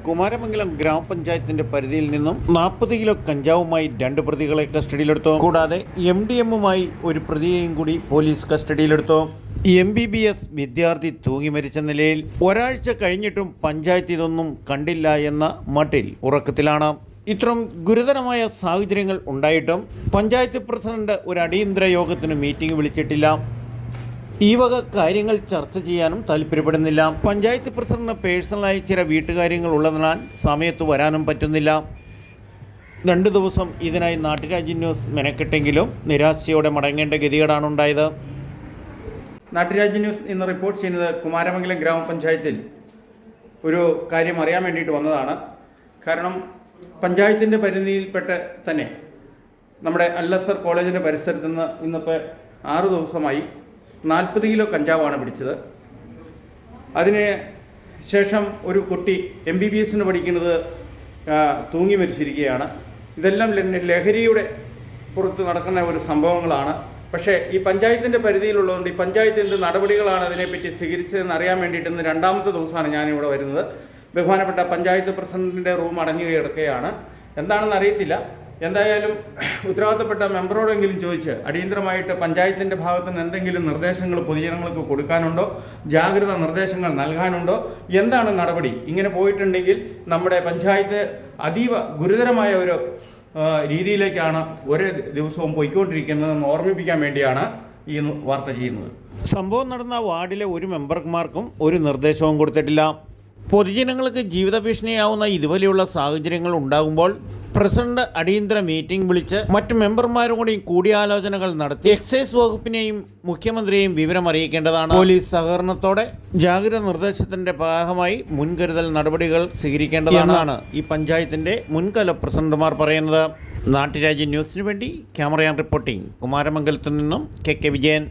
കുമാരമംഗലം ഗ്രാമപഞ്ചായത്തിന്റെ പരിധിയിൽ നിന്നും 40 കിലോ കഞ്ചാവുമായി 2 പ്രതികളെ കസ്റ്റഡിയിലെടുത്തു. കൂടാതെ MDMയുമായി ഒരു പ്രതിയെയും കൂടി പോലീസ് കസ്റ്റഡിയിലെടുത്തു. MBBS വിദ്യാർത്ഥി തൂങ്ങി മരിച്ച നിലയിൽ ഒരാഴ്ച കഴിഞ്ഞിട്ടും പഞ്ചായത്ത് ഇതൊന്നും കണ്ടില്ല എന്ന മട്ടിൽ ഉറക്കത്തിലാണ്. ഇത്തരം ഗുരുതരമായ സാഹചര്യങ്ങൾ ഉണ്ടായിട്ടും പഞ്ചായത്ത് പ്രസിഡന്റ് ഒരു അടിയന്തര യോഗത്തിന് മീറ്റിംഗ് വിളിച്ചിട്ടില്ല. ഈ വക കാര്യങ്ങൾ ചർച്ച ചെയ്യാനും താല്പര്യപ്പെടുന്നില്ല. പഞ്ചായത്ത് പ്രസിഡന്റിന് പേഴ്സണലായി ചില വീട്ടുകാര്യങ്ങൾ ഉള്ളതിനാൽ സമയത്ത് വരാനും പറ്റുന്നില്ല. 2 ദിവസം ഇതിനായി നാട്ടുരാജ്യം ന്യൂസ് മെനക്കെട്ടെങ്കിലും നിരാശയോടെ മടങ്ങേണ്ട ഗതികേടാണ് ഉണ്ടായത്. നാട്ടുരാജ്യം ന്യൂസ് ഇന്ന് റിപ്പോർട്ട് ചെയ്യുന്നത് കുമാരമംഗലം ഗ്രാമപഞ്ചായത്തിൽ ഒരു കാര്യം അറിയാൻ വേണ്ടിയിട്ട് വന്നതാണ്. കാരണം പഞ്ചായത്തിൻ്റെ പരിധിയിൽപ്പെട്ട് തന്നെ നമ്മുടെ അൽ-അസ്ഹർ കോളേജിൻ്റെ പരിസരത്ത് നിന്ന് ഇന്നിപ്പോൾ 6 ദിവസമായി 40 കിലോ കഞ്ചാവാണ് പിടിച്ചത്. അതിന് ശേഷം ഒരു കുട്ടി MBBSന് പഠിക്കുന്നത് തൂങ്ങി മരിച്ചിരിക്കുകയാണ്. ഇതെല്ലാം ലഹരിയുടെ പുറത്ത് നടക്കുന്ന ഒരു സംഭവങ്ങളാണ്. പക്ഷേ ഈ പഞ്ചായത്തിൻ്റെ പരിധിയിലുള്ളതുകൊണ്ട് ഈ പഞ്ചായത്ത് എന്ത് നടപടികളാണ് അതിനെപ്പറ്റി സ്വീകരിച്ചതെന്ന് അറിയാൻ വേണ്ടിയിട്ട് ഇന്ന് 2ാമത്തെ ദിവസമാണ് ഞാനിവിടെ വരുന്നത്. ബഹുമാനപ്പെട്ട പഞ്ചായത്ത് പ്രസിഡന്റിൻ്റെ റൂം അടഞ്ഞു കിടക്കുകയാണ്. എന്താണെന്ന് അറിയത്തില്ല. എന്തായാലും ഉത്തരവാദിത്തപ്പെട്ട മെമ്പറോടെങ്കിലും ചോദിച്ച് അടിയന്തരമായിട്ട് പഞ്ചായത്തിൻ്റെ ഭാഗത്ത് നിന്ന് എന്തെങ്കിലും നിർദ്ദേശങ്ങൾ പൊതുജനങ്ങൾക്ക് കൊടുക്കാനുണ്ടോ, ജാഗ്രത നിർദ്ദേശങ്ങൾ നൽകാനുണ്ടോ, എന്താണ് നടപടി? ഇങ്ങനെ പോയിട്ടുണ്ടെങ്കിൽ നമ്മുടെ പഞ്ചായത്ത് അതീവ ഗുരുതരമായ ഒരു രീതിയിലേക്കാണ് ഓരോ ദിവസവും പോയിക്കൊണ്ടിരിക്കുന്നതെന്ന് ഓർമ്മിപ്പിക്കാൻ വേണ്ടിയാണ് ഈ വാർത്ത ചെയ്യുന്നത്. സംഭവം നടന്ന വാർഡിലെ ഒരു മെമ്പർമാർക്കും ഒരു നിർദ്ദേശവും കൊടുത്തിട്ടില്ല. പൊതുജനങ്ങൾക്ക് ജീവിത ഭീഷണിയാവുന്ന ഇതുപോലെയുള്ള സാഹചര്യങ്ങൾ ഉണ്ടാകുമ്പോൾ പ്രസിഡന്റ് അടിയന്തര മീറ്റിംഗ് വിളിച്ച് മറ്റ് മെമ്പർമാരും കൂടി കൂടിയാലോചനകൾ നടത്തി എക്സൈസ് വകുപ്പിനെയും മുഖ്യമന്ത്രിയെയും വിവരം അറിയിക്കേണ്ടതാണ്. പോലീസ് സഹകരണത്തോടെ ജാഗ്രത നിർദ്ദേശത്തിന്റെ ഭാഗമായി മുൻകരുതൽ നടപടികൾ സ്വീകരിക്കേണ്ടതാണ് ഈ പഞ്ചായത്തിന്റെ മുൻകാല പ്രസിഡന്റുമാർ പറയുന്നത്. നാട്ടുരാജ്യം ന്യൂസിനു വേണ്ടി ക്യാമറ റിപ്പോർട്ടിംഗ് കുമാരമംഗലത്തു നിന്നും KK വിജയൻ.